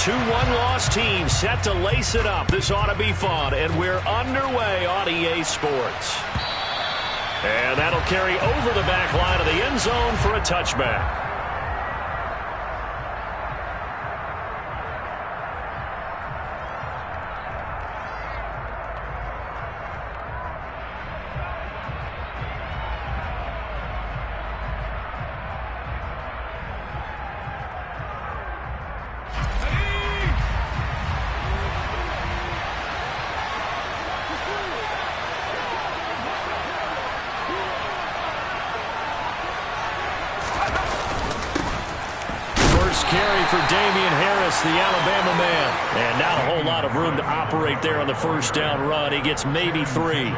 Two one-loss teams set to lace it up. This ought to be fun, and we're underway on EA Sports. And that'll carry over the back line of the end zone for a touchback. Carry for Damian Harris, the Alabama man. And not a whole lot of room to operate there on the first down run. He gets maybe 3.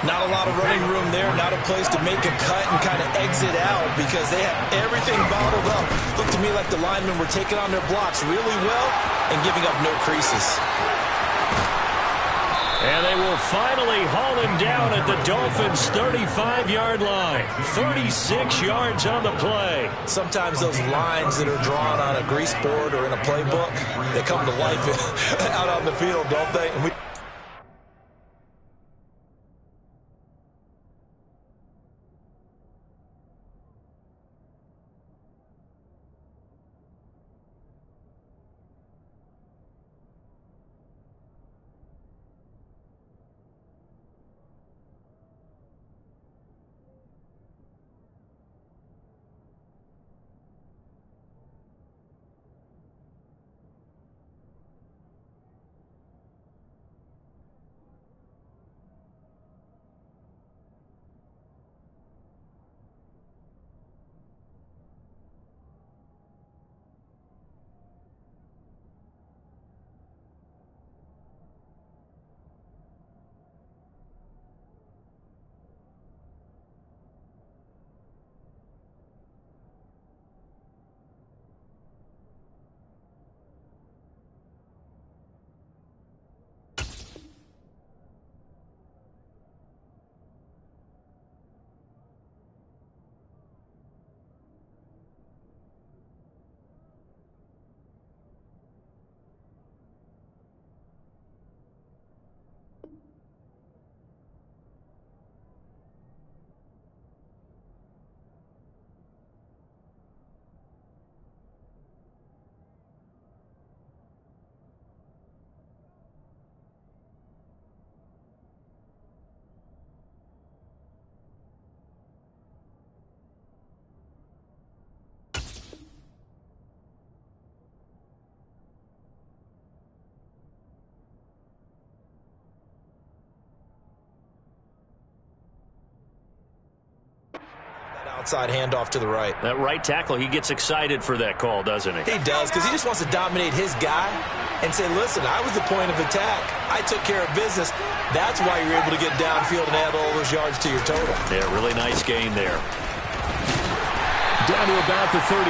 Not a lot of running room there, not a place to make a cut and kind of exit out because they have everything bottled up. Looked to me like the linemen were taking on their blocks really well and giving up no creases. And they will finally haul him down at the Dolphins' 35-yard line. 36 yards on the play. Sometimes those lines that are drawn on a grease board or in a playbook, they come to life out on the field, don't they? Outside handoff to the right. That right tackle, he gets excited for that call, doesn't he? He does, because he just wants to dominate his guy and say, listen, I was the point of attack. I took care of business. That's why you're able to get downfield and add all those yards to your total. Yeah, really nice gain there. Down to about the 32.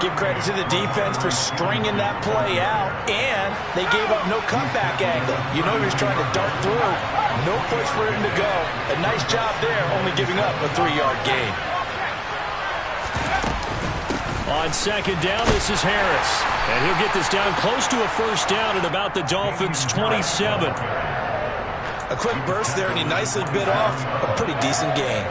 Give credit to the defense for stringing that play out, and they gave up no comeback angle. You know he was trying to dart through. No place for him to go. A nice job there, only giving up a 3-yard gain. On second down, this is Harris. And he'll get this down close to a first down at about the Dolphins' 27. A quick burst there, and he nicely bit off a pretty decent gain.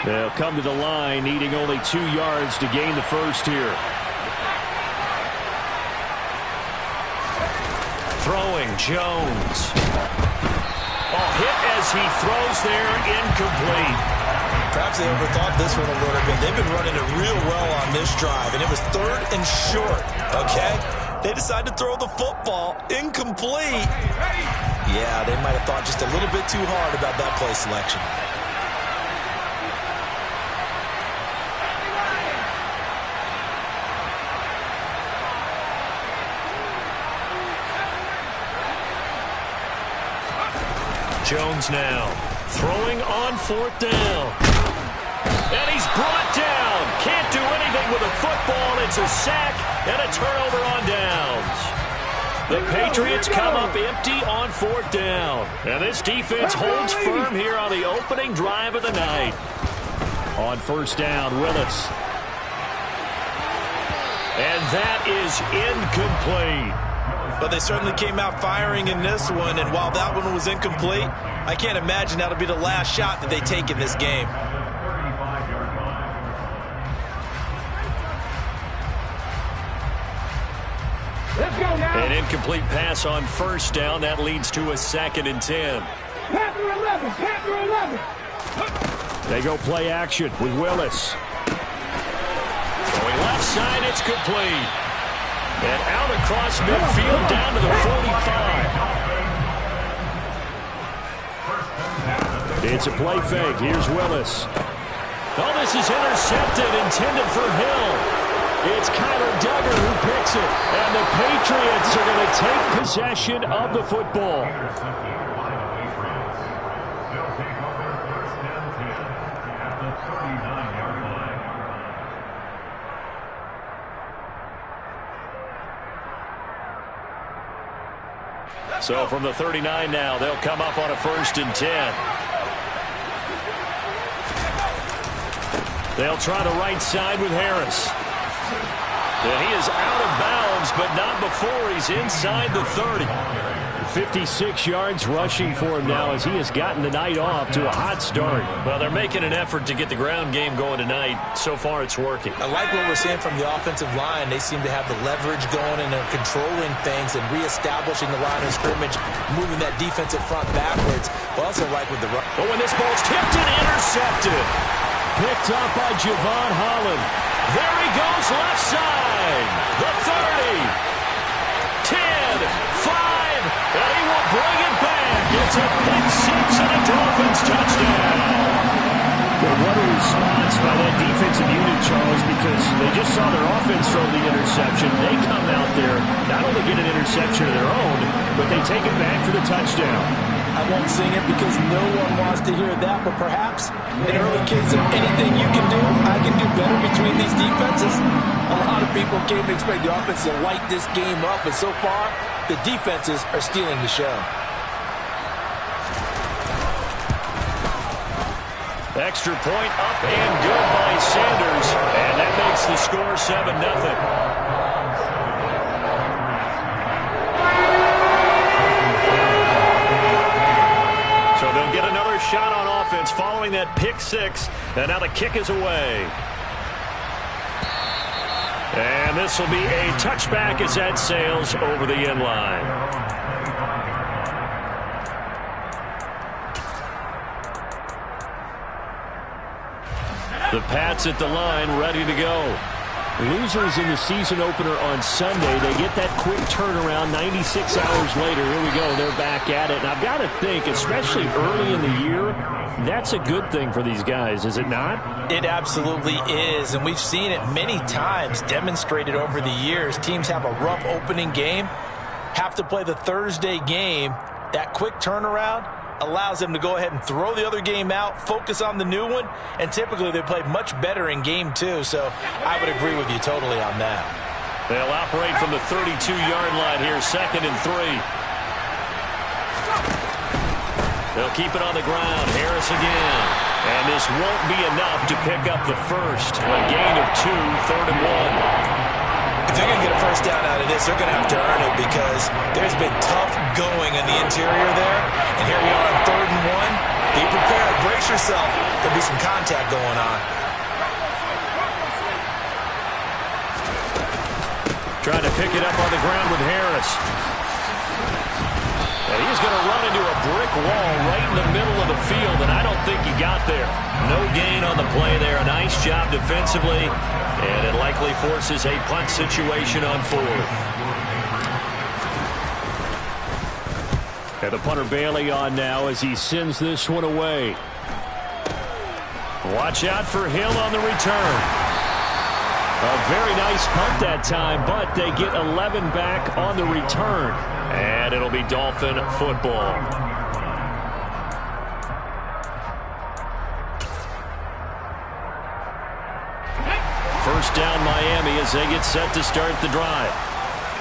They'll come to the line, needing only 2 yards to gain the first here. Throwing, Jones. Oh, hit as he throws there, incomplete. Perhaps they overthought this one a little bit. They've been running it real well on this drive, and it was 3rd and short, okay? They decided to throw the football, incomplete. Yeah, they might have thought just a little bit too hard about that play selection. Jones now throwing on 4th down. And he's brought down. Can't do anything with a football. It's a sack and a turnover on downs. The Patriots come up empty on 4th down. And this defense holds firm here on the opening drive of the night. On 1st down, Willis. And that is incomplete. But they certainly came out firing in this one, and while that one was incomplete, I can't imagine that'll be the last shot that they take in this game. An incomplete pass on 1st down. That leads to a 2nd and 10. Panther 11, Panther 11. They go play action with Willis. Going left side, it's complete. And out across midfield down to the 45. It's a play fake. Here's Willis. Oh, this is intercepted, intended for Hill. It's Kyler Duggar who picks it. And the Patriots are going to take possession of the football. So from the 39 now, they'll come up on a 1st and 10. They'll try the right side with Harris. And he is out of bounds, but not before he's inside the 30. 56 yards rushing for him now as he has gotten the night off to a hot start. Well, they're making an effort to get the ground game going tonight. So far, it's working. I like what we're seeing from the offensive line. They seem to have the leverage going, and they're controlling things and reestablishing the line of scrimmage, moving that defensive front backwards. But also like with the run. But when this ball's tipped and intercepted. Picked up by Javon Holland. There he goes left side. The 30. 10, 5. And he will bring it back. It's a pick 6 and a Dolphins touchdown. Well, what a response by that defensive unit, Charles, because they just saw their offense throw the interception. They come out there, not only get an interception of their own, but they take it back for the touchdown. I won't sing it because no one wants to hear that, but perhaps in early case of anything you can do, I can do better between these defenses. A lot of people came to expect the offense to light this game up, and so far, the defenses are stealing the show. Extra point up and good by Sanders, and that makes the score 7-0. So they'll get another shot on offense following that pick 6, and now the kick is away. And this will be a touchback as that sails over the end line. The Pats at the line, ready to go. Losers in the season opener on Sunday. They get that quick turnaround 96 hours later. Here we go. They're back at it. And I've got to think, especially early in the year, that's a good thing for these guys, is it not? It absolutely is. And we've seen it many times demonstrated over the years. Teams have a rough opening game, have to play the Thursday game. That quick turnaround allows them to go ahead and throw the other game out, focus on the new one, and typically they play much better in game 2. So I would agree with you totally on that. They'll operate from the 32-yard line here, 2nd and 3. They'll keep it on the ground. Harris again. And this won't be enough to pick up the first. A gain of 2, 3rd and 1. If they're going to get a first down out of this, they're going to have to earn it because there's been tough going in the interior there. And here we are on 3rd and 1. Be prepared. Brace yourself. There'll be some contact going on. Trying to pick it up on the ground with Harris. And he's going to run into a brick wall right in the middle of the field, and I don't think he got there. No gain on the play there. A nice job defensively, and it likely forces a punt situation on 4th. And the punter Bailey on now as he sends this one away. Watch out for Hill on the return. A very nice punt that time, but they get 11 back on the return. And it'll be Dolphin football. First down Miami as they get set to start the drive.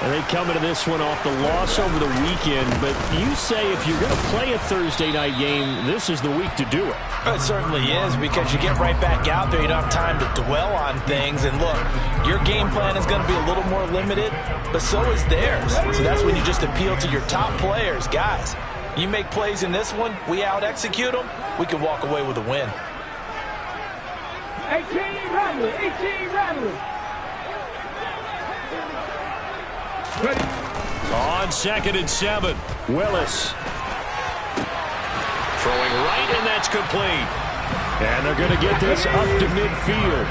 And they come into this one off the loss over the weekend, but you say if you're going to play a Thursday night game, this is the week to do it. It certainly is, because you get right back out there. You don't have time to dwell on things. And look, your game plan is going to be a little more limited, but so is theirs. So that's when you just appeal to your top players. Guys, you make plays in this one, we out-execute them, we can walk away with a win. 18 rattle, 18 rattle. On 2nd and 7, Willis. Throwing right, and that's complete. And they're going to get this up to midfield.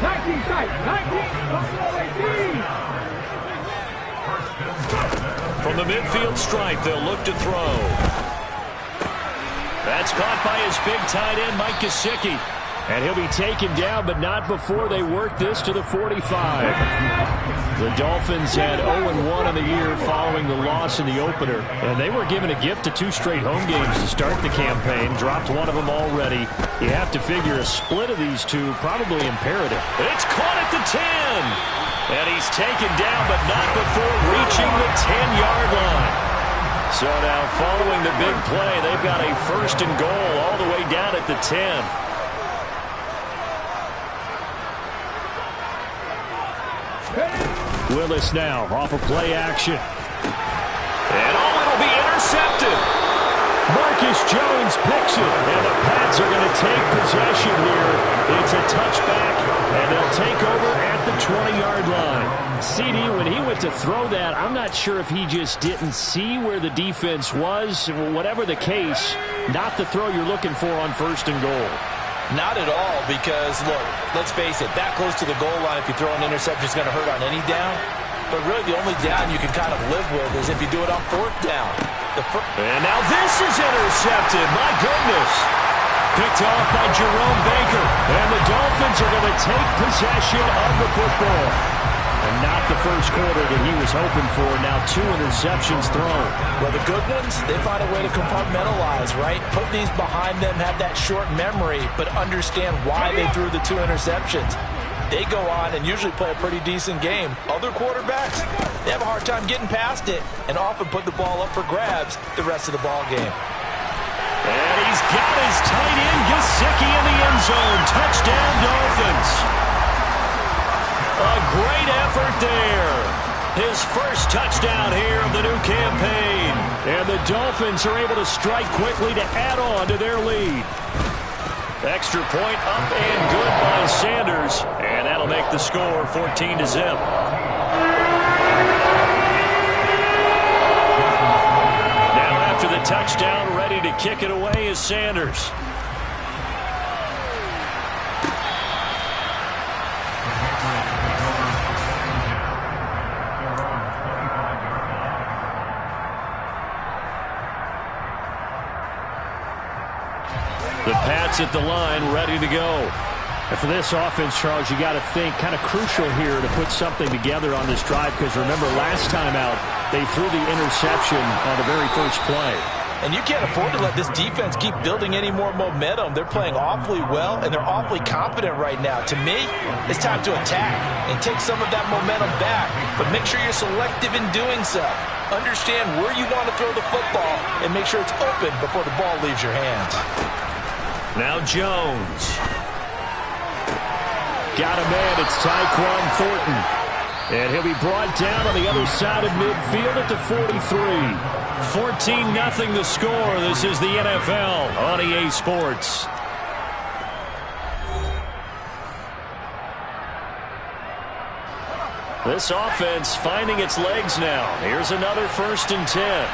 19 sight, 19, From the midfield stripe, they'll look to throw. That's caught by his big tight end, Mike Gesicki. And he'll be taken down, but not before they work this to the 45. The Dolphins had 0-1 in the year following the loss in the opener. And they were given a gift of 2 straight home games to start the campaign. Dropped one of them already. You have to figure a split of these two probably imperative. It's caught at the 10. And he's taken down, but not before reaching the 10-yard line. So now following the big play, they've got a 1st and goal all the way down at the 10. Willis now off of play action. And it'll be intercepted. Marcus Jones picks it, and the Pats are going to take possession here. It's a touchback, and they'll take over at the 20-yard line. CD, when he went to throw that, I'm not sure if he just didn't see where the defense was. Whatever the case, not the throw you're looking for on 1st and goal. Not at all, because, look, let's face it, that close to the goal line, if you throw an interception, it's going to hurt on any down. But really, the only down you can kind of live with is if you do it on 4th down. And now this is intercepted. My goodness. Picked off by Jerome Baker. And the Dolphins are going to take possession of the football. And not the first quarter that he was hoping for. Now 2 interceptions thrown. Well, the good ones, they find a way to compartmentalize, right? Put these behind them, have that short memory, but understand why they threw the 2 interceptions. They go on and usually play a pretty decent game. Other quarterbacks, they have a hard time getting past it and often put the ball up for grabs the rest of the ball game. And he's got his tight end, Gesicki, in the end zone. Touchdown, Dolphins. A great effort there. His first touchdown here of the new campaign. And the Dolphins are able to strike quickly to add on to their lead. Extra point up and good by Sanders. And that'll make the score 14-0. Now after the touchdown, ready to kick it away is Sanders. The Pats at the line, ready to go. And for this offense, Charles, you got to think kind of crucial here to put something together on this drive, because remember last time out, they threw the interception on the very first play. And you can't afford to let this defense keep building any more momentum. They're playing awfully well, and they're awfully confident right now. To me, it's time to attack and take some of that momentum back, but make sure you're selective in doing so. Understand where you want to throw the football and make sure it's open before the ball leaves your hands. Now Jones. Got a man, it's Tyquan Thornton. And he'll be brought down on the other side of midfield at the 43. 14-0 the score. This is the NFL on EA Sports. This offense finding its legs now. Here's another 1st and 10.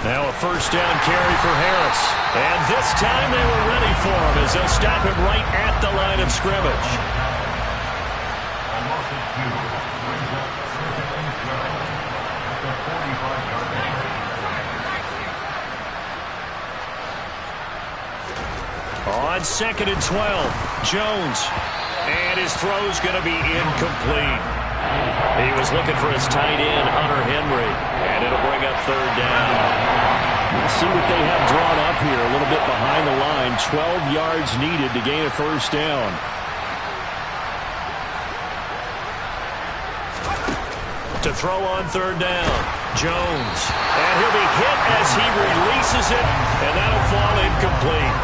Now a 1st down carry for Harris. And this time they were ready for him as they'll stop him right at the line of scrimmage. On 2nd and 12, Jones. And his throw's going to be incomplete. He was looking for his tight end, Hunter Henry. And it'll bring up 3rd down. Let's see what they have drawn up here. A little bit behind the line. 12 yards needed to gain a first down. To throw on third down, Jones. And he'll be hit as he releases it, and that'll fall incomplete.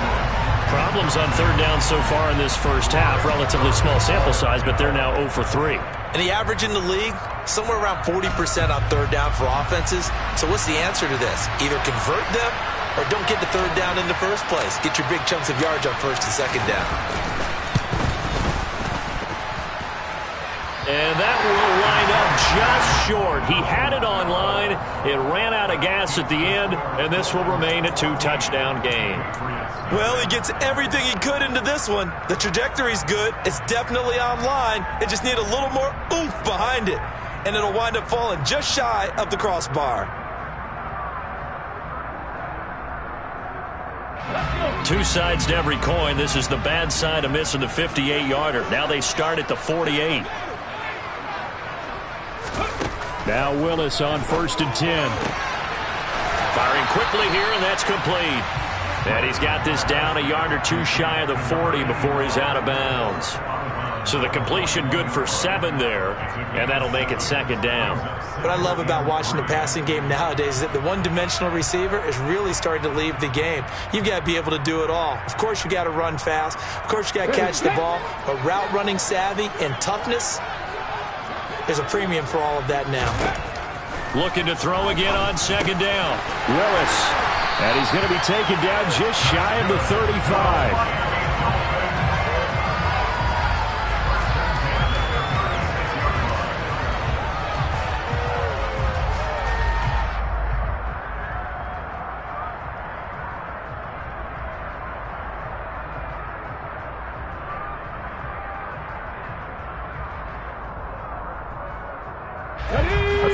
Problems on third down so far in this first half. Relatively small sample size, but they're now 0 for 3. And the average in the league, somewhere around 40% on third down for offenses. So what's the answer to this? Either convert them or don't get the third down in the first place. Get your big chunks of yards on first and second down. And that will wind up just short. He had it on line. It ran out of gas at the end, and this will remain a 2-touchdown game. Well, he gets everything he could into this one. The trajectory's good. It's definitely on line. It just need a little more oomph behind it, and it'll wind up falling just shy of the crossbar. Two sides to every coin. This is the bad side of missing the 58-yarder. Now they start at the 48. Now Willis on 1st and 10. Firing quickly here, and that's complete. And he's got this down a yard or two shy of the 40 before he's out of bounds. So the completion good for 7 there, and that'll make it second down. What I love about watching the passing game nowadays is that the one-dimensional receiver is really starting to leave the game. You've got to be able to do it all. Of course, you got to run fast. Of course, you got to catch the ball. But route running savvy and toughness, there's a premium for all of that now. Looking to throw again on second down. Willis. And he's going to be taken down just shy of the 35.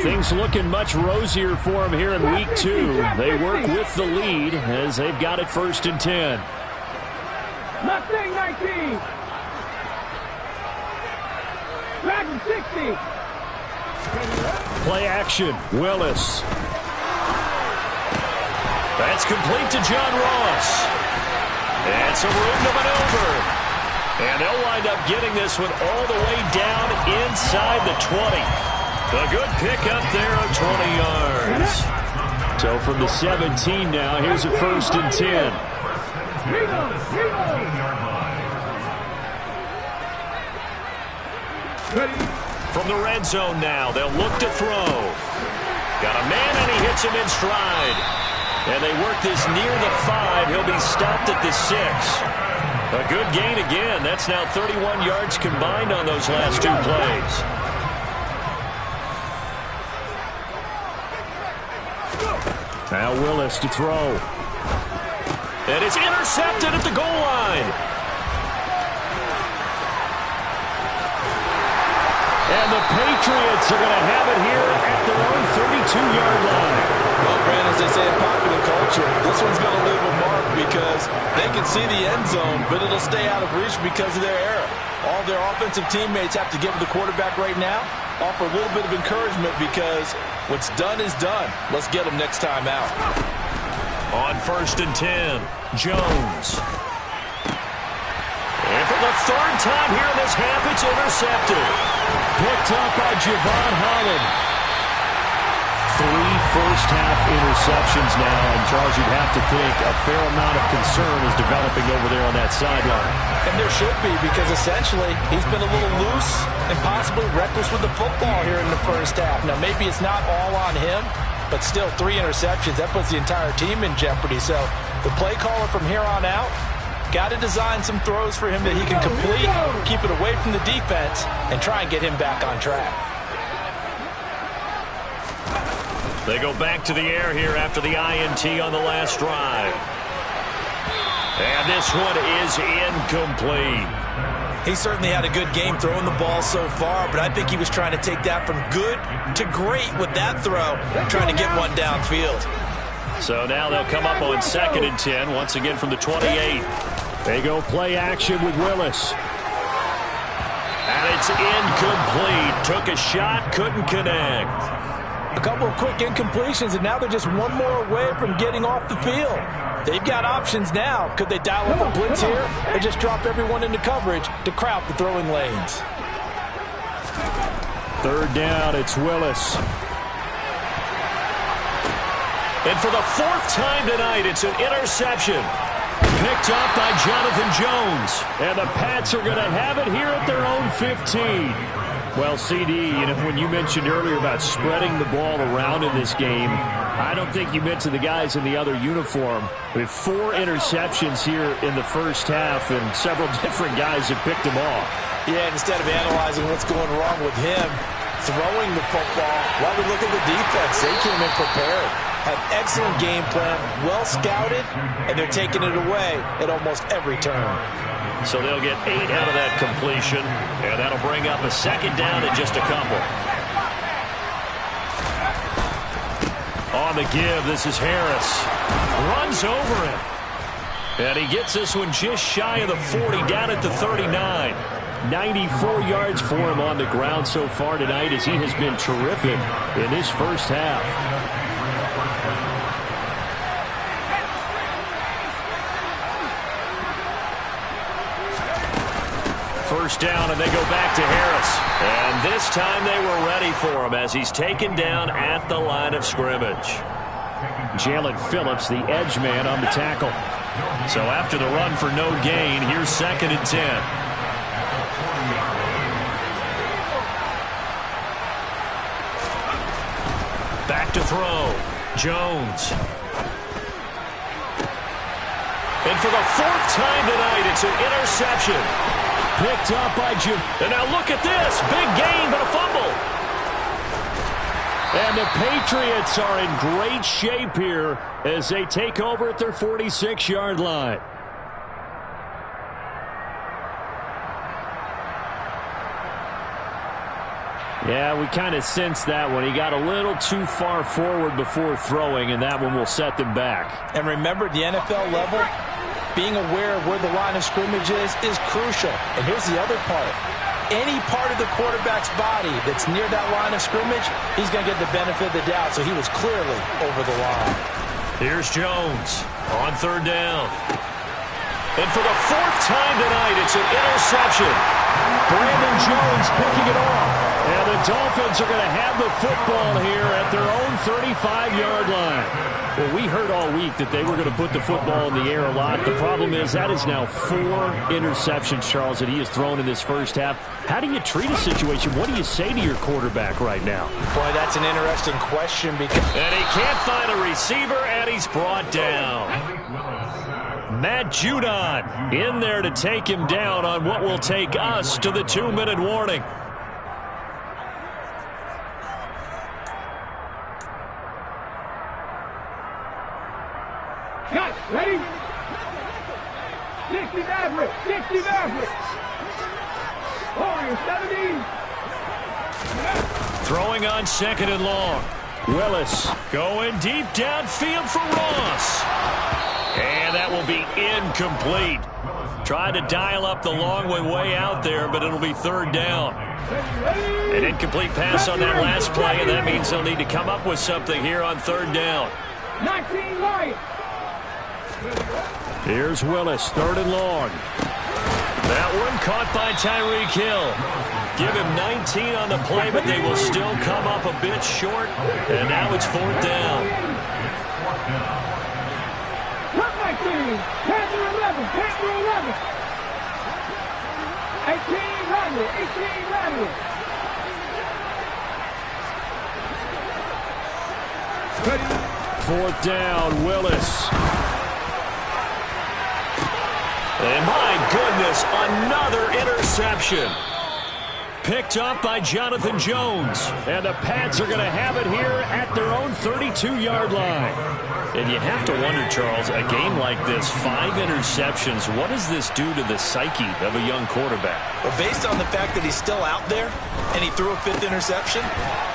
Things looking much rosier for him here in week 2. They work with the lead as they've got it 1st and 10. Mustang 19. Dragon 60. Play action. Willis. That's complete to John Ross. And some room to maneuver. And they'll wind up getting this one all the way down inside the 20. A good pick up there of 20 yards. So from the 17 now, here's a 1st and 10. From the red zone now, they'll look to throw. Got a man, and he hits him in stride. And they work this near the 5. He'll be stopped at the 6. A good gain again. That's now 31 yards combined on those last 2 plays. Now Willis to throw. And it's intercepted at the goal line. And the Patriots are going to have it here at their own 32-yard line. Well, Brandon, as they say in popular culture, this one's going to leave a mark because they can see the end zone, but it'll stay out of reach because of their error. All their offensive teammates have to give the quarterback right now, offer a little bit of encouragement because what's done is done. Let's get them next time out. On 1st and 10, Jones. And for the 3rd time here in this half, it's intercepted. Picked up by Javon Holland. 3 first-half interceptions now, and Charles, you'd have to think a fair amount of concern is developing over there on that sideline. And there should be, because essentially he's been a little loose and possibly reckless with the football here in the first half. Now, maybe it's not all on him, but still 3 interceptions. That puts the entire team in jeopardy. So the play caller from here on out got to design some throws for him that he can complete, keep it away from the defense, and try and get him back on track. They go back to the air here after the INT on the last drive. And this one is incomplete. He certainly had a good game throwing the ball so far, but I think he was trying to take that from good to great with that throw, trying to get one downfield. So now they'll come up on 2nd and 10, once again from the 28. They go play action with Willis. And it's incomplete. Took a shot, couldn't connect. A couple of quick incompletions, and now they're just one more away from getting off the field. They've got options now. Could they dial up a blitz here or just drop everyone into coverage to crowd the throwing lanes? Third down, it's Willis. And for the fourth time tonight, it's an interception. Picked up by Jonathan Jones. And the Pats are going to have it here at their own 15. Well, CD, when you mentioned earlier about spreading the ball around in this game, I don't think you mentioned the guys in the other uniform. We have 4 interceptions here in the first half, and several different guys have picked them off. Yeah, and instead of analyzing what's going wrong with him throwing the football, why we look at the defense? They came in prepared, had excellent game plan, well scouted, and they're taking it away at almost every turn. So they'll get 8 out of that completion, and that'll bring up a second down in just a couple. On the give, this is Harris. Runs over him. And he gets this one just shy of the 40, down at the 39. 94 yards for him on the ground so far tonight, as he has been terrific in this first half. First down, and they go back to Harris. And this time they were ready for him as he's taken down at the line of scrimmage. Jalen Phillips, the edge man, on the tackle. So after the run for no gain, here's 2nd and 10. Back to throw. Jones. And for the 4th time tonight, it's an interception. Picked up by Jim. And now look at this. Big gain, but a fumble. And the Patriots are in great shape here as they take over at their 46-yard line. Yeah, we kind of sensed that one. He got a little too far forward before throwing, and that one will set them back. And remember, at the NFL level, being aware of where the line of scrimmage is crucial. And here's the other part. Any part of the quarterback's body that's near that line of scrimmage, he's going to get the benefit of the doubt. So he was clearly over the line. Here's Jones on 3rd down. And for the 4th time tonight, it's an interception. Brandon Jones picking it off. And the Dolphins are going to have the football here at their own 35-yard line. Well, we heard all week that they were going to put the football in the air a lot. The problem is that is now 4 interceptions, Charles, that he has thrown in this first half. How do you treat a situation? What do you say to your quarterback right now? Boy, that's an interesting question because... And he can't find a receiver, and he's brought down. Matt Judon in there to take him down on what will take us to the 2-minute warning. Cut, ready? 60 Maverick, 60 Maverick. Warrior 70. Throwing on 2nd and long. Willis going deep downfield for Ross. And that will be incomplete. Tried to dial up the long way out there, but it'll be 3rd down. An incomplete pass on that last play, and that means they'll need to come up with something here on 3rd down. 19 right. Here's Willis, 3rd and long. That one caught by Tyreek Hill. Give him 19 on the play, but they will still come up a bit short. And now it's 4th down. Cut 19. Panther 11. Panther 11. 18 Randall. 18 Randall. Ready. 4th down, Willis. And my goodness, another interception. Picked up by Jonathan Jones. And the Pats are going to have it here at their own 32-yard line. And you have to wonder, Charles, a game like this, 5 interceptions, what does this do to the psyche of a young quarterback? Well, based on the fact that he's still out there and he threw a 5th interception,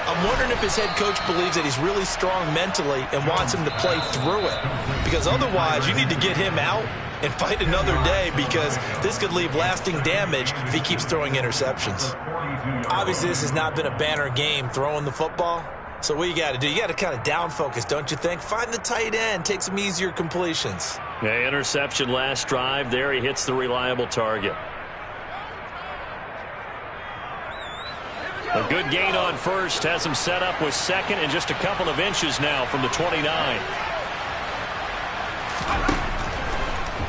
I'm wondering if his head coach believes that he's really strong mentally and wants him to play through it. Because otherwise, you need to get him out and fight another day, because this could leave lasting damage if he keeps throwing interceptions. Obviously, this has not been a banner game throwing the football, So what you got to do, you got to kind of down focus, don't you think? Find the tight end, take some easier completions. Yeah, interception last drive. There he hits the reliable target. A good gain on first has him set up with second and just a couple of inches now from the 29.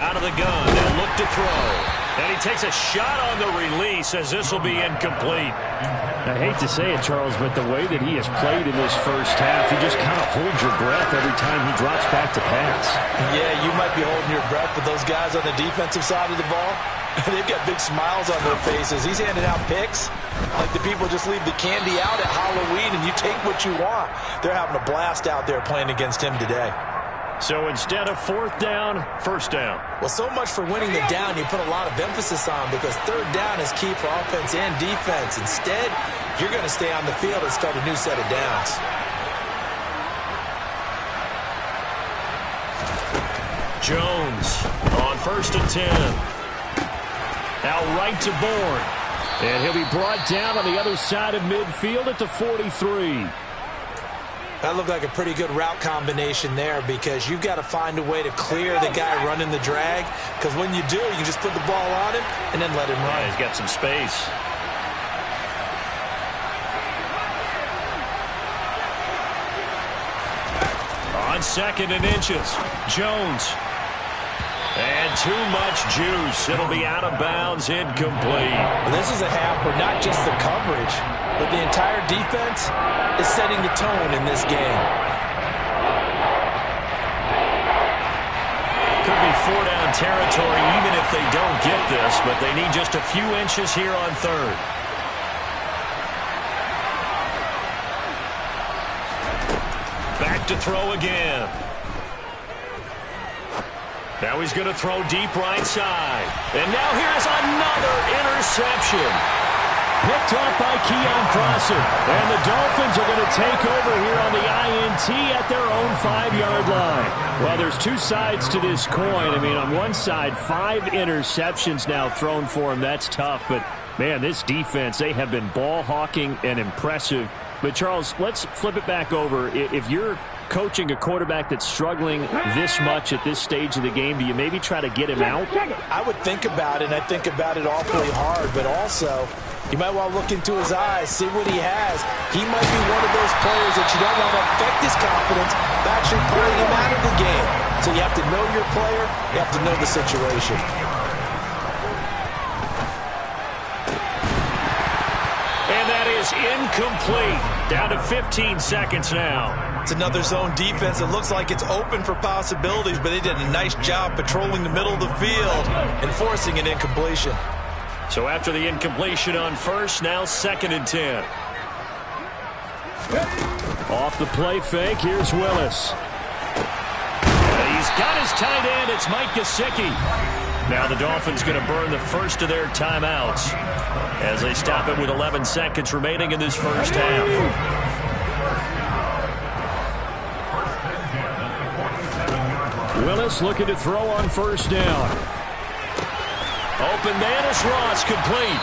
Out of the gun and look to throw. And he takes a shot on the release as this will be incomplete. I hate to say it, Charles, but the way that he has played in this first half, you just kind of hold your breath every time he drops back to pass. Yeah, you might be holding your breath, but those guys on the defensive side of the ball, they've got big smiles on their faces. He's handing out picks like the people just leave the candy out at Halloween and you take what you want. They're having a blast out there playing against him today. So instead of fourth down, first down. Well, so much for winning the down you put a lot of emphasis on because third down is key for offense and defense. Instead, you're going to stay on the field and start a new set of downs. Jones on 1st and 10. Now right to Bourne. And he'll be brought down on the other side of midfield at the 43. That looked like a pretty good route combination there because you've got to find a way to clear the guy running the drag because when you do, you just put the ball on him and then let him run. Yeah, he's got some space. On 2nd and inches, Jones. And too much juice. It'll be out of bounds, incomplete. Well, this is a half where not just the coverage, but the entire defense is setting the tone in this game. Could be 4-down territory even if they don't get this, but they need just a few inches here on 3rd. Back to throw again. Now he's going to throw deep right side. And now here's another interception. Picked off by Keon Crossen. And the Dolphins are going to take over here on the INT at their own 5-yard line. Well, there's two sides to this coin. I mean, on one side, 5 interceptions now thrown for him. That's tough. But, man, this defense, they have been ball hawking and impressive. But, Charles, let's flip it back over. If you're coaching a quarterback that's struggling this much at this stage of the game, do you maybe try to get him out? I would think about it, and I think about it awfully hard, but also you might want to look into his eyes, see what he has. He might be one of those players that you don't want to affect his confidence by actually pulling him out of the game. So you have to know your player, you have to know the situation. And that is incomplete. Down to 15 seconds now. It's another zone defense. It looks like it's open for possibilities, but they did a nice job patrolling the middle of the field and forcing an incompletion. So after the incompletion on 1st, now 2nd and 10. Off the play fake, here's Willis. And he's got his tight end. It's Mike Gesicki. Now the Dolphins going to burn the first of their timeouts as they stop it with 11 seconds remaining in this first half. Willis looking to throw on 1st down. Open man is Ross, complete.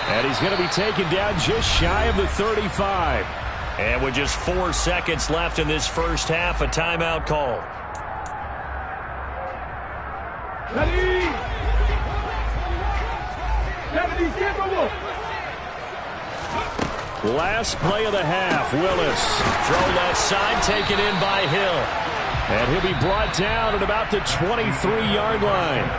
And he's going to be taken down just shy of the 35. And with just 4 seconds left in this first half, a timeout call. Ready? 70 capable. Last play of the half, Willis. Throw left side, taken in by Hill. And he'll be brought down at about the 23-yard line.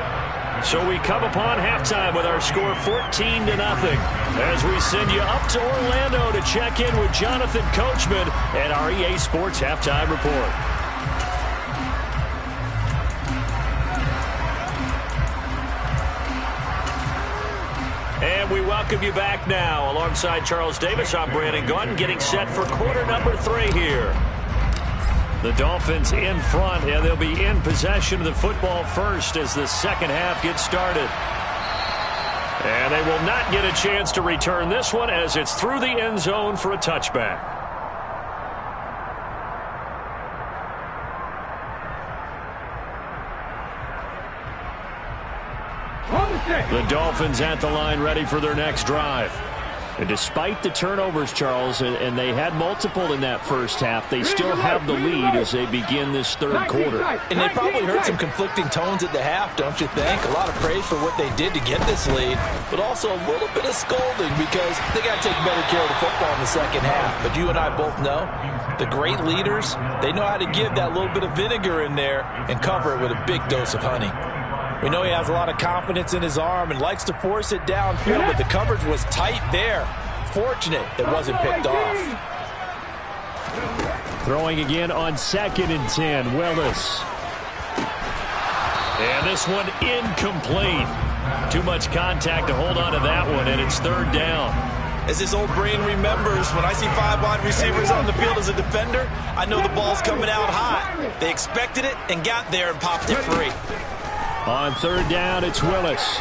So we come upon halftime with our score 14-0 as we send you up to Orlando to check in with Jonathan Coachman at our EA Sports Halftime Report. And we welcome you back now. Alongside Charles Davis, I'm Brandon Gaudin, getting set for quarter number 3 here. The Dolphins in front, and they'll be in possession of the football first as the second half gets started. And they will not get a chance to return this one as it's through the end zone for a touchback. The Dolphins at the line ready for their next drive. And despite the turnovers, Charles, and they had multiple in that first half, they still have the lead as they begin this third quarter. And they probably heard some conflicting tones at the half, don't you think? A lot of praise for what they did to get this lead, but also a little bit of scolding because they got to take better care of the football in the second half. But you and I both know the great leaders, they know how to give that little bit of vinegar in there and cover it with a big dose of honey. We know he has a lot of confidence in his arm and likes to force it downfield, but the coverage was tight there. Fortunate it wasn't picked off. Throwing again on 2nd and 10, Willis. And this one incomplete. Too much contact to hold on to that one, and it's 3rd down. As this old brain remembers, when I see 5 wide receivers on the field as a defender, I know the ball's coming out hot. They expected it and got there and popped it free. On 3rd down, it's Willis.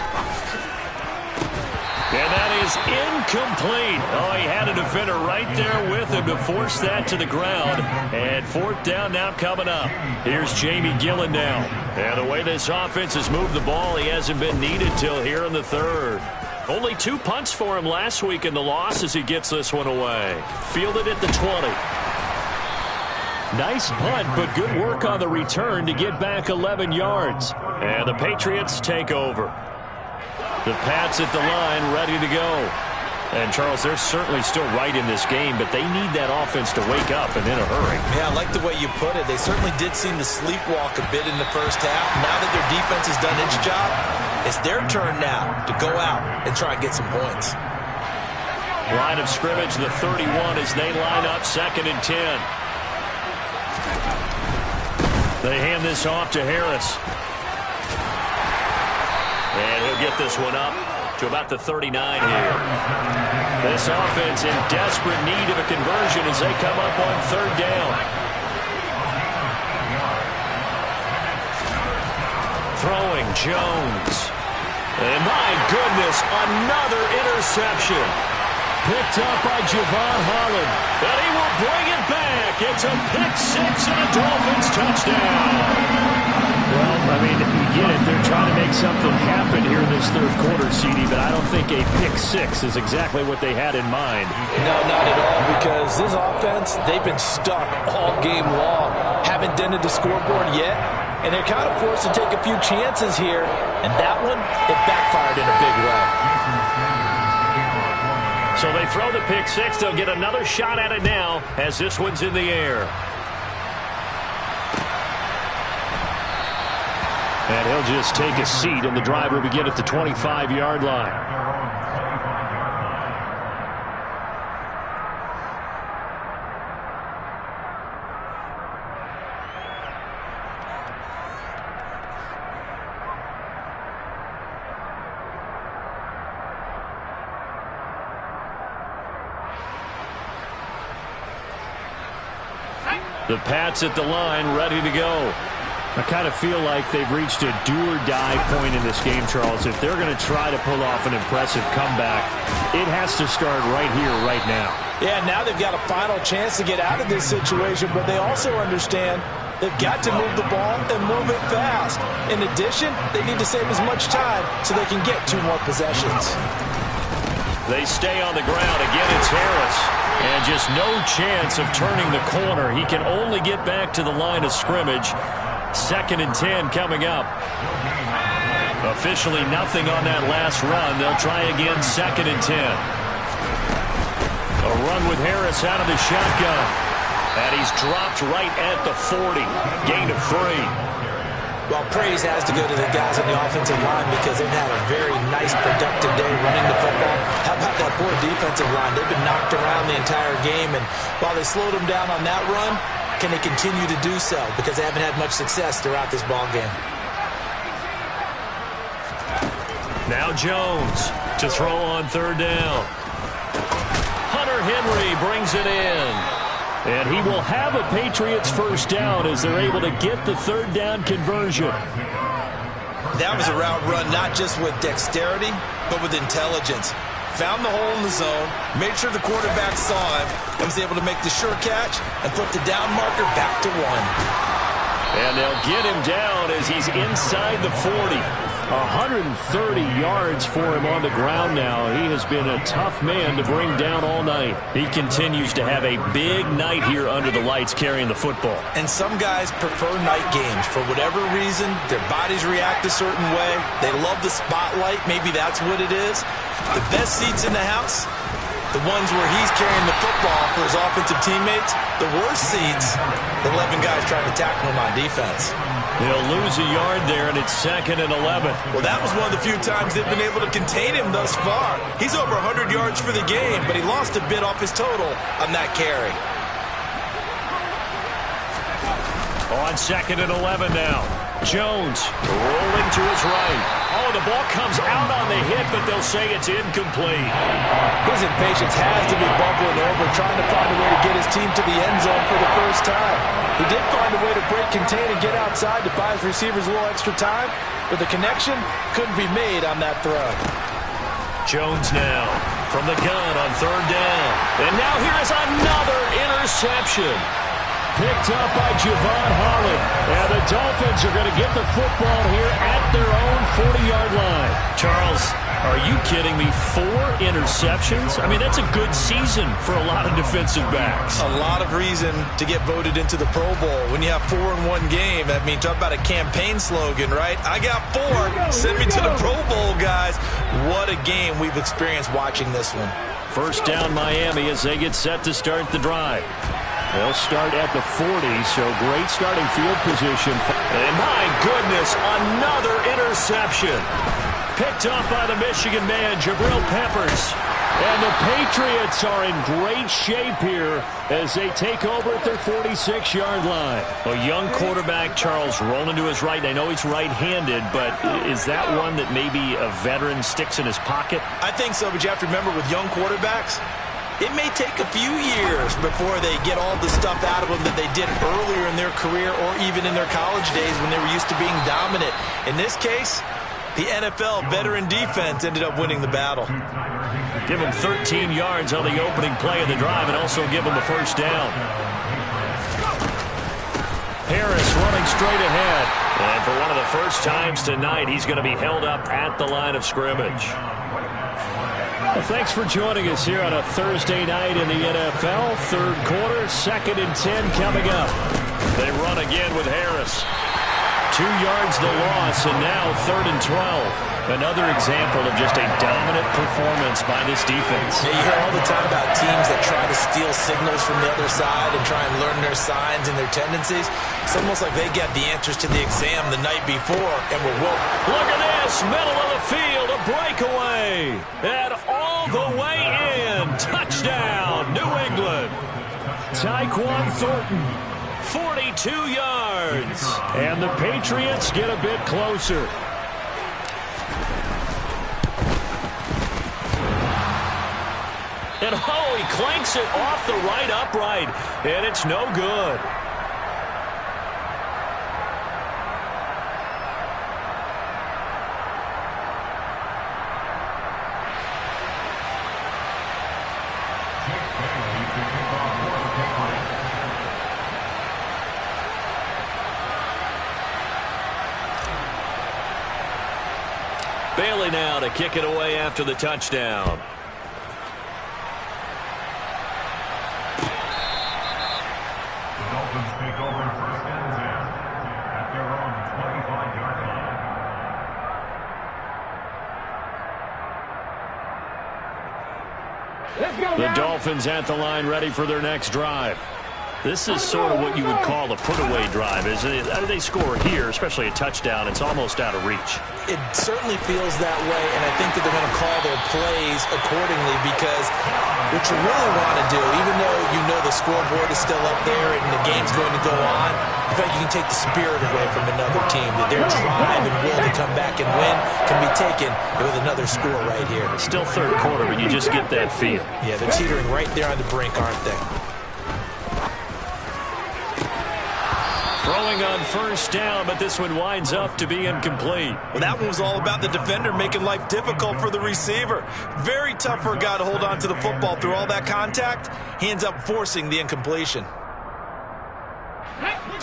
And that is incomplete. Oh, he had a defender right there with him to force that to the ground. And 4th down now coming up. Here's Jamie Gillen now. And the way this offense has moved the ball, he hasn't been needed till here in the 3rd. Only 2 punts for him last week in the loss as he gets this one away. Fielded at the 20. Nice punt, but good work on the return to get back 11 yards. And the Patriots take over. The Pats at the line, ready to go. And, Charles, they're certainly still right in this game, but they need that offense to wake up and in a hurry. Yeah, I like the way you put it. They certainly did seem to sleepwalk a bit in the first half. Now that their defense has done its job, it's their turn now to go out and try and get some points. Line of scrimmage, the 31 as they line up 2nd and 10. They hand this off to Harris. And he'll get this one up to about the 39 here. This offense in desperate need of a conversion as they come up on 3rd down. Throwing Jones. And my goodness, another interception. Picked up by Javon Holland. And he will bring it back. It's a pick-6 and a Dolphins touchdown. Well, I mean, you get it. They're trying to make something happen here in this 3rd quarter, CD, but I don't think a pick-6 is exactly what they had in mind. No, not at all, because this offense, they've been stuck all game long. Haven't dented the scoreboard yet, and they're kind of forced to take a few chances here, and that one, it backfired in a big way. So they throw the pick-6. They'll get another shot at it now as this one's in the air. And he'll just take a seat, and the drive will begin at the 25-yard line. The Pats at the line, ready to go. I kind of feel like they've reached a do-or-die point in this game, Charles. If they're going to try to pull off an impressive comeback, it has to start right here, right now. Yeah, now they've got a final chance to get out of this situation, but they also understand they've got to move the ball and move it fast. In addition, they need to save as much time so they can get 2 more possessions. They stay on the ground. Again, it's Harris. And just no chance of turning the corner. He can only get back to the line of scrimmage. 2nd and 10 coming up. Officially nothing on that last run. They'll try again 2nd and 10. A run with Harris out of the shotgun. And he's dropped right at the 40. Gain of 3. Well, praise has to go to the guys on the offensive line because they've had a very nice, productive day running the football. How about that poor defensive line? They've been knocked around the entire game, and while they slowed them down on that run, can they continue to do so? Because they haven't had much success throughout this ball game. Now Jones to throw on 3rd down. Hunter Henry brings it in. And he will have a Patriots 1st down as they're able to get the 3rd down conversion. That was a route run not just with dexterity, but with intelligence. Found the hole in the zone, made sure the quarterback saw him, and was able to make the sure catch and flip the down marker back to 1. And they'll get him down as he's inside the 40. 130 yards for him on the ground now. He has been a tough man to bring down all night. He continues to have a big night here under the lights carrying the football. And some guys prefer night games. For whatever reason, their bodies react a certain way. They love the spotlight. Maybe that's what it is. The best seats in the house, the ones where he's carrying the football for his offensive teammates. The worst seats, the 11 guys trying to tackle him on defense. He'll lose a yard there, and it's 2nd and 11. Well, that was one of the few times they've been able to contain him thus far. He's over 100 yards for the game, but he lost a bit off his total on that carry. On 2nd and 11 now. Jones rolling to his right. Oh, the ball comes out on the hit, but they'll say it's incomplete. His impatience has to be bubbling over, trying to find a way to get his team to the end zone for the first time. He did find a way to break, contain, and get outside to buy his receivers a little extra time, but the connection couldn't be made on that throw. Jones now from the gun on 3rd down. And now here is another interception. Picked up by Javon Holland. And the Dolphins are going to get the football here at their own 40-yard line. Charles, are you kidding me? 4 interceptions? I mean, that's a good season for a lot of defensive backs. A lot of reason to get voted into the Pro Bowl. When you have 4 in one game, I mean, talk about a campaign slogan, right? I got 4. Send me to the Pro Bowl, guys. What a game we've experienced watching this one. First down Miami as they get set to start the drive. They'll start at the 40, so great starting field position. And my goodness, another interception. Picked up by the Michigan man, Jabril Peppers. And the Patriots are in great shape here as they take over at their 46-yard line. A young quarterback, Charles, rolling to his right. I know he's right-handed, but is that one that maybe a veteran sticks in his pocket? I think so, but you have to remember with young quarterbacks, it may take a few years before they get all the stuff out of them that they did earlier in their career or even in their college days when they were used to being dominant. In this case, the NFL veteran defense ended up winning the battle. Give them 13 yards on the opening play of the drive and also give them the first down. Harris running straight ahead. And for one of the first times tonight, he's going to be held up at the line of scrimmage. Well, thanks for joining us here on a Thursday night in the NFL. 3rd quarter, 2nd and 10 coming up. They run again with Harris. 2 yards the loss, and now 3rd and 12. Another example of just a dominant performance by this defense. Yeah, you hear all the time about teams that try to steal signals from the other side and try and learn their signs and their tendencies. It's almost like they get the answers to the exam the night before, and we're woke. Look at this, middle of the field, a breakaway, and all the way in. Touchdown, New England. Tyquan Thornton. 42 yards. And the Patriots get a bit closer. And oh, he clanks it off the right upright, and it's no good. Bailey now to kick it away after the touchdown. The Dolphins at the line, ready for their next drive. This is sort of what you would call a put-away drive. They score here, especially a touchdown, it's almost out of reach. It certainly feels that way, and I think that they're going to call their plays accordingly because what you really want to do, even though you know the scoreboard is still up there and the game's going to go on, in fact, you can take the spirit away from another team. That their drive and will to come back and win can be taken with another score right here. It's still 3rd quarter, but you just get that feel. Yeah, they're teetering right there on the brink, aren't they? Throwing on 1st down, but this one winds up to be incomplete. Well, that one was all about the defender making life difficult for the receiver. Very tough for a guy to hold on to the football through all that contact. He ends up forcing the incompletion.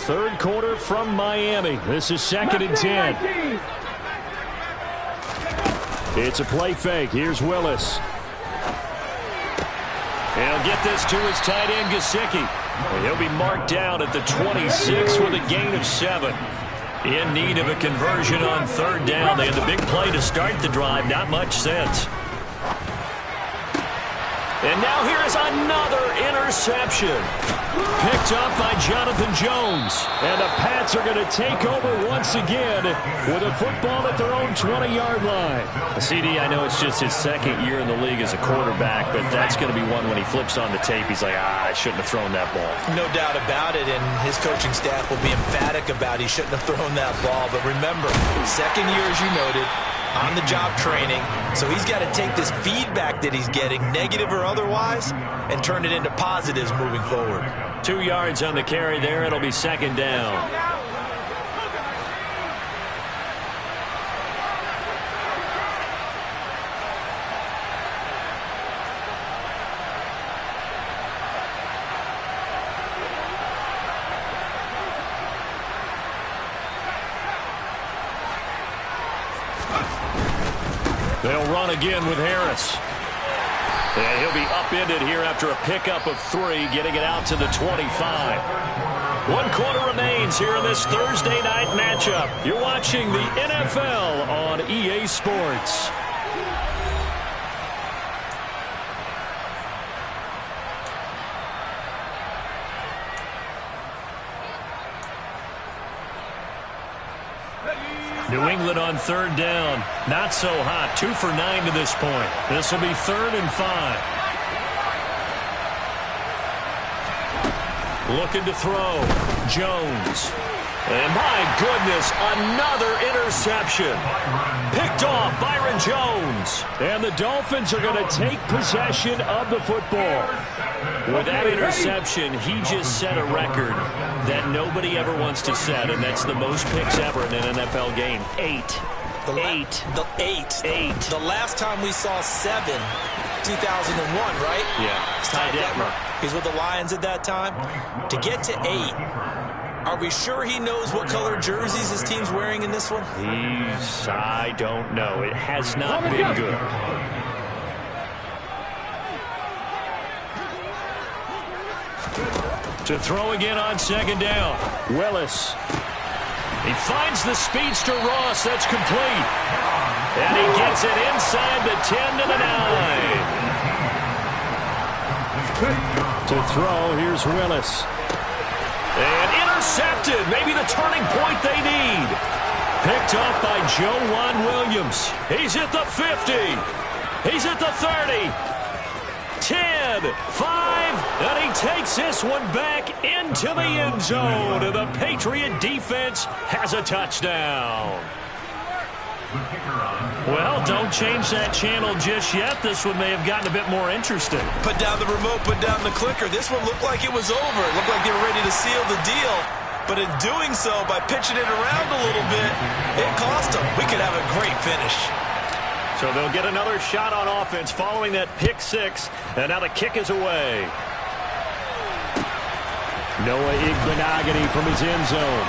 3rd quarter from Miami. This is 2nd and 10. It's a play fake. Here's Willis. He'll get this to his tight end, Gesicki. He'll be marked down at the 26 with a gain of 7. In need of a conversion on third down. They had the big play to start the drive. Not much sense. And now here is another interception. Picked up by Jonathan Jones. And the Pats are going to take over once again with a football at their own 20-yard line. CD, I know it's just his second year in the league as a quarterback, but that's going to be one when he flips on the tape. He's like, I shouldn't have thrown that ball. No doubt about it, and his coaching staff will be emphatic about he shouldn't have thrown that ball. But remember, second year, as you noted, on-the-job training, so he's got to take this feedback that he's getting, negative or otherwise, and turn it into positives moving forward. 2 yards on the carry there. It'll be second down. They'll run again with Harris. And he'll be upended here after a pickup of 3, getting it out to the 25. 1 quarter remains here in this Thursday night matchup. You're watching the NFL on EA Sports. New England on third down. Not so hot. 2 for 9 to this point. This will be 3rd and 5. Looking to throw. Jones. And my goodness, another interception. Picked off Byron Jones. And the Dolphins are going to take possession of the football. With that interception, he just set a record that nobody ever wants to set, and that's the most picks ever in an NFL game. 8. The last time we saw 7, 2001, right? Yeah. It's Ty Detmer. He's with the Lions at that time. To get to 8, are we sure he knows what color jerseys his team's wearing in this one? I don't know. It has not been good. To throw again on second down. Willis. He finds the speedster Ross. That's complete. And he gets it inside the 10 to the 9. To throw, here's Willis. And intercepted. Maybe the turning point they need. Picked up by Joejuan Williams. He's at the 50. He's at the 30. 10, 5, and he takes this one back into the end zone. And the Patriot defense has a touchdown. Well, don't change that channel just yet. This one may have gotten a bit more interesting. Put down the remote, put down the clicker. This one looked like it was over. It looked like they were ready to seal the deal. But in doing so, by pitching it around a little bit, it cost them. We could have a great finish. So they'll get another shot on offense following that pick 6, and now the kick is away. Noah Igbenogany from his end zone.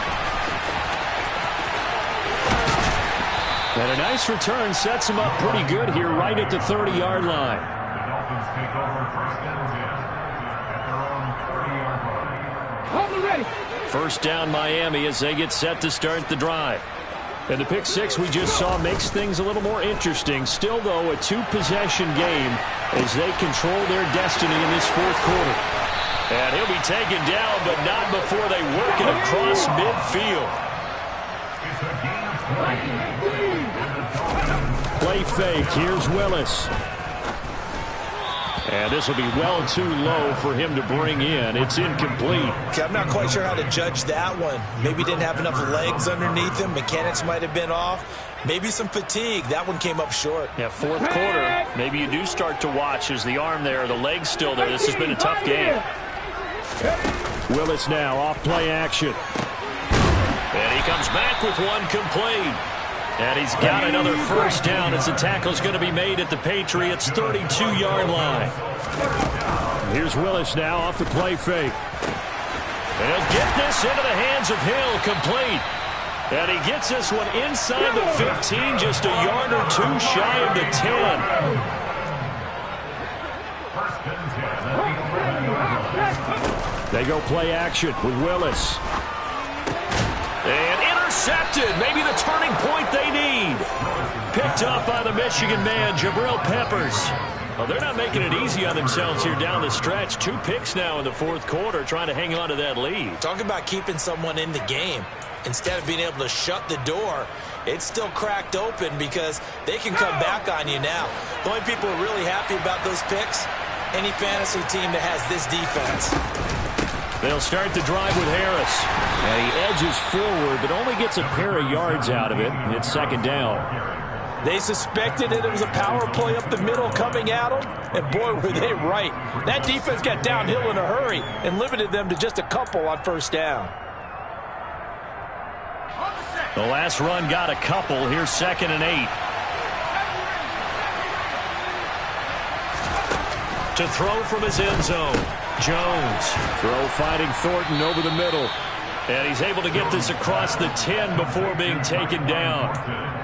And a nice return sets him up pretty good here right at the 30-yard line. First down Miami as they get set to start the drive. And the pick 6 we just saw makes things a little more interesting. Still, though, a 2-possession game as they control their destiny in this 4th quarter. And he'll be taken down, but not before they work it across midfield. Play fake. Here's Willis. And this will be well too low for him to bring in. It's incomplete. Okay, I'm not quite sure how to judge that one. Maybe didn't have enough legs underneath him. Mechanics might have been off. Maybe some fatigue. That one came up short. Yeah, 4th quarter. Maybe you do start to watch as the arm there, the leg's still there. This has been a tough game. Willis now off play action. And he comes back with one complete. And he's got another first down as the tackle's going to be made at the Patriots' 32-yard line. Here's Willis now off the play fake. They'll get this into the hands of Hill, complete. And he gets this one inside the 15, just a yard or two shy of the 10. They go play action with Willis. And intercepted. Maybe the turning point they need. Picked up by the Michigan man, Jabril Peppers. Well, they're not making it easy on themselves here down the stretch. 2 picks now in the fourth quarter, trying to hang on to that lead. Talking about keeping someone in the game. Instead of being able to shut the door, it's still cracked open because they can come back on you now. The only people who are really happy about those picks, any fantasy team that has this defense. They'll start the drive with Harris. And he edges forward, but only gets a pair of yards out of it. It's second down. They suspected that it was a power play up the middle coming at them, and boy, were they right. That defense got downhill in a hurry and limited them to just a couple on first down. The last run got a couple. Here's 2nd and 8. To throw from his end zone. Jones. Throw finding Thornton over the middle. And he's able to get this across the 10 before being taken down.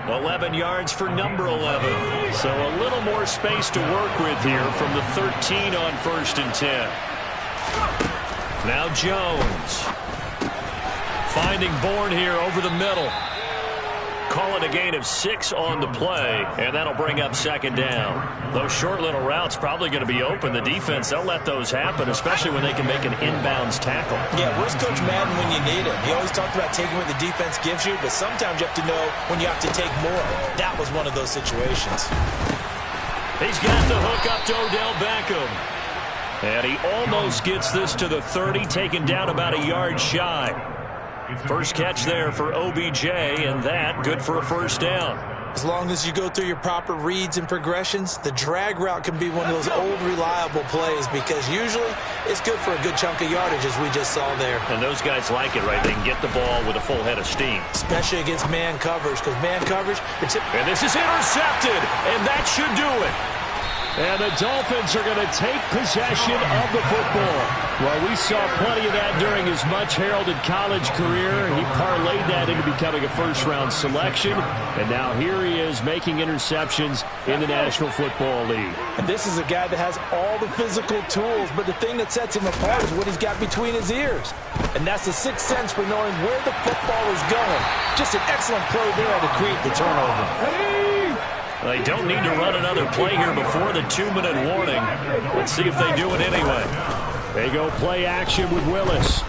11 yards for number 11. So a little more space to work with here from the 13 on 1st and 10. Now Jones. Finding Bourne here over the middle. Calling a gain of 6 on the play, and that'll bring up 2nd down. Those short little routes probably going to be open. The defense, they'll let those happen, especially when they can make an inbounds tackle. Yeah, where's Coach Madden when you need him? He always talked about taking what the defense gives you, but sometimes you have to know when you have to take more. That was one of those situations. He's got the hook up to Odell Beckham. And he almost gets this to the 30, taken down about a yard shy. First catch there for OBJ, and that good for a first down. As long as you go through your proper reads and progressions, the drag route can be one of those old reliable plays because usually it's good for a good chunk of yardage as we just saw there. And those guys like it, right? They can get the ball with a full head of steam. Especially against man coverage because man coverage... And this is intercepted, and that should do it. And the Dolphins are going to take possession of the football. Well, we saw plenty of that during his much-heralded college career. He parlayed that into becoming a first-round selection. And now here he is making interceptions in the National Football League. And this is a guy that has all the physical tools, but the thing that sets him apart is what he's got between his ears. And that's the sixth sense for knowing where the football is going. Just an excellent play there to create the turnover. They don't need to run another play here before the 2-minute warning. Let's see if they do it anyway. They go play action with Willis.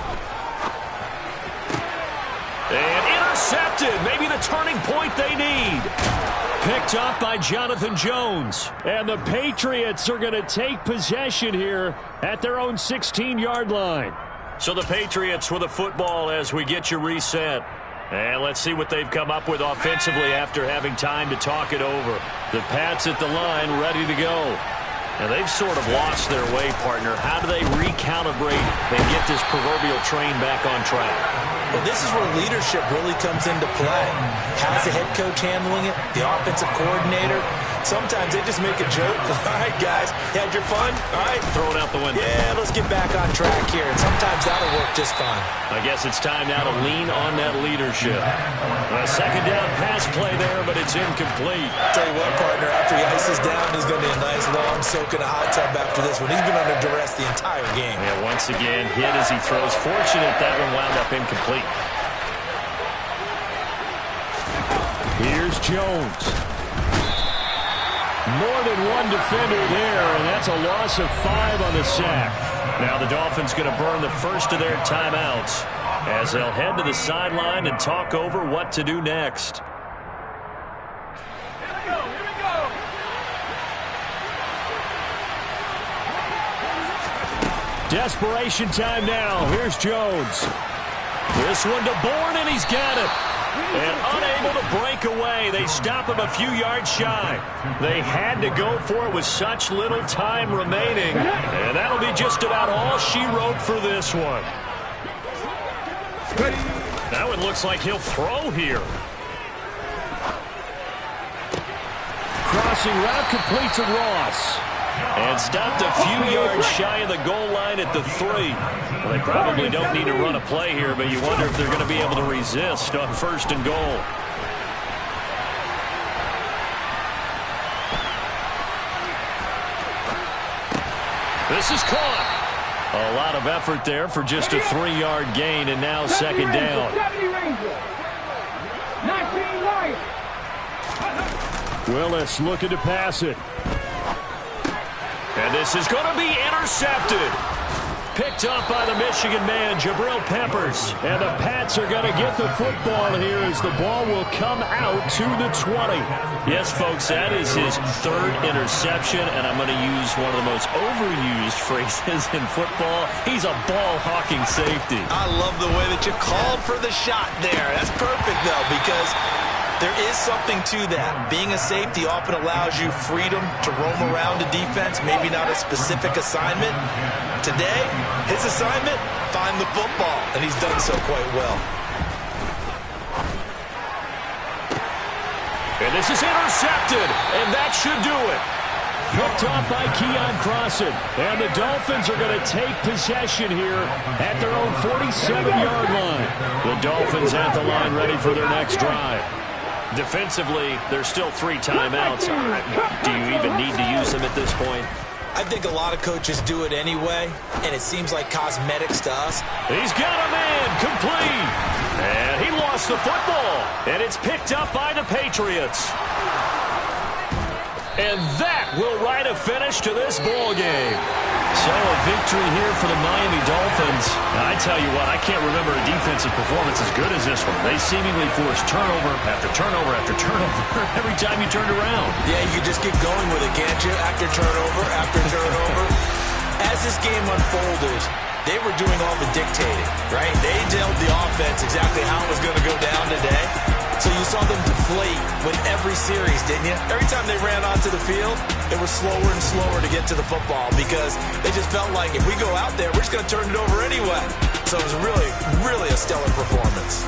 And intercepted. Maybe the turning point they need. Picked up by Jonathan Jones. And the Patriots are going to take possession here at their own 16-yard line. So the Patriots with a football as we get you reset. And let's see what they've come up with offensively after having time to talk it over. The Pats at the line, ready to go. And they've sort of lost their way, partner. How do they recalibrate and get this proverbial train back on track? Well, this is where leadership really comes into play. How's the head coach handling it? The offensive coordinator? Sometimes they just make a joke. All right, guys, you had your fun? All right. Throw it out the window. Yeah, let's get back on track here. And sometimes that'll work just fine. I guess it's time now to lean on that leadership. A second down pass play there, but it's incomplete. Tell you what, partner, after he ices down, he's going to be a nice long soak in a hot tub after this one. He's been under duress the entire game. Yeah, once again, hit as he throws. Fortunate that one wound up incomplete. Here's Jones. More than one defender there, and that's a loss of 5 on the sack. Now the Dolphins going to burn the first of their timeouts as they'll head to the sideline and talk over what to do next. Here we go. Desperation time now. Here's Jones. This one to Bourne, and he's got it. And unable to break away. They stop him a few yards shy. They had to go for it with such little time remaining. And that'll be just about all she wrote for this one. Now it looks like he'll throw here. Crossing route complete to Ross. And stopped a few yards shy of the goal line at the 3. Well, they probably don't need to run a play here, but you wonder if they're going to be able to resist on 1st and goal. This is caught. A lot of effort there for just a 3-yard gain, and now 2nd down. Willis looking to pass it. And this is going to be intercepted. Picked up by the Michigan man, Jabril Peppers. And the Pats are going to get the football here as the ball will come out to the 20. Yes, folks, that is his 3rd interception, and I'm going to use one of the most overused phrases in football. He's a ball-hawking safety. I love the way that you called for the shot there. That's perfect, though, because there is something to that. Being a safety often allows you freedom to roam around a defense, maybe not a specific assignment. Today, his assignment, find the football, and he's done so quite well. And this is intercepted, and that should do it. Picked off by Keon Crossan. And the Dolphins are going to take possession here at their own 47-yard line. The Dolphins at the line ready for their next drive. Defensively, there's still 3 timeouts. Do you even need to use them at this point? I think a lot of coaches do it anyway, and it seems like cosmetics to us. He's got a man complete. And he lost the football. And it's picked up by the Patriots. And that will write a finish to this ball game. So a victory here for the Miami Dolphins. And I tell you what, I can't remember a defensive performance as good as this one. They seemingly forced turnover after turnover after turnover every time you turned around. Yeah, you just get going with it, can't you? After turnover after turnover. As this game unfolded, they were doing all the dictating, right? They told the offense exactly how it was going to go down today. So you saw them deflate with every series, didn't you? Every time they ran onto the field, it was slower and slower to get to the football because they just felt like if we go out there, we're just going to turn it over anyway. So it was really, really a stellar performance.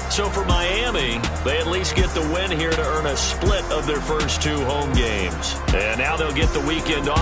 So for Miami, they at least get the win here to earn a split of their first 2 home games. And now they'll get the weekend off.